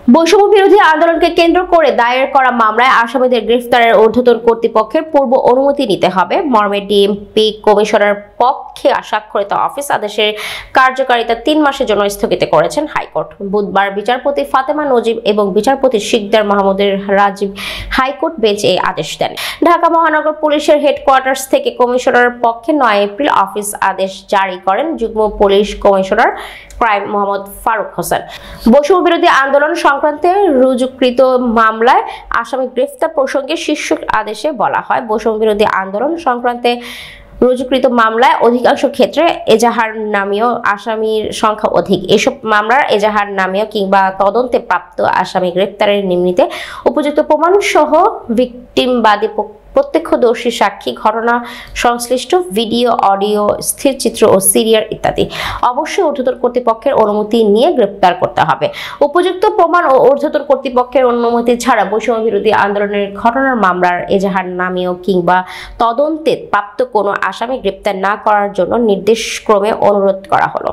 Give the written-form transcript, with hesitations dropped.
বৈষম্য বিরোধী আন্দোলনকে কেন্দ্র করে দায়ের করা মামলায় আসামিদের গ্রেফতারের ঊর্ধ্বতন কর্তৃপক্ষের পূর্ব অনুমতি নিতে হবে মর্মে ডিএমপি কমিশনার পক্ষে স্বাক্ষরিত অফিস আদেশের কার্যকারিতা 3 মাসের জন্য স্থগিত করেছেন হাইকোর্ট। বুধবার বিচারপতি ফাতেমা নজিব এবং বিচারপতি শিকদার মাহমুদের রাজীব হাইকোর্ট বেঞ্চ এই আদেশ দেন। ঢাকা মহানগর পুলিশের হেডকোয়ার্টার্স থেকে কমিশনারের পক্ষে 9 এপ্রিল অফিস আদেশ জারি করেন যুগ্ম police commissioner crime Mohammad Faruk Hossain. বৈষম্য বিরোধী আন্দোলন সংক্রান্তে রুজুকৃত মামলায় আসামি গ্রেফতার প্রসঙ্গে শীর্ষ আদেশে বলা হয়, বৈষম্য বিরোধী আন্দোলন সংক্রান্তে রুজুকৃত মামলায় অধিকাংশ ক্ষেত্রে এজাহার নামীয় আসামির সংখ্যা অধিক। এসব মামলার এজাহার নামীয় কিংবা তদন্তে প্রাপ্ত আসামি গ্রেফতারের নিমিত্তে উপযুক্ত প্রমাণ সহ ভিকটিমবাদী প্রত্যক্ষদর্শী সাক্ষী, ঘটনা সংশ্লিষ্ট ভিডিও, অডিও, স্থিরচিত্র ও সিরিয়াল ইত্যাদি অবশ্যই ঊর্ধ্বতন কর্তৃপক্ষের অনুমতি নিয়ে গ্রেফতার করতে হবে। উপযুক্ত প্রমাণ ও ঊর্ধ্বতন কর্তৃপক্ষের অনুমতি ছাড়া বৈষম্য বিরোধী আন্দোলনের ঘটনার মামলার এজাহার নামীয় কিংবা তদন্তে প্রাপ্ত কোনো আসামি গ্রেফতার না করার জন্য নির্দেশক্রমে অনুরোধ করা হলো।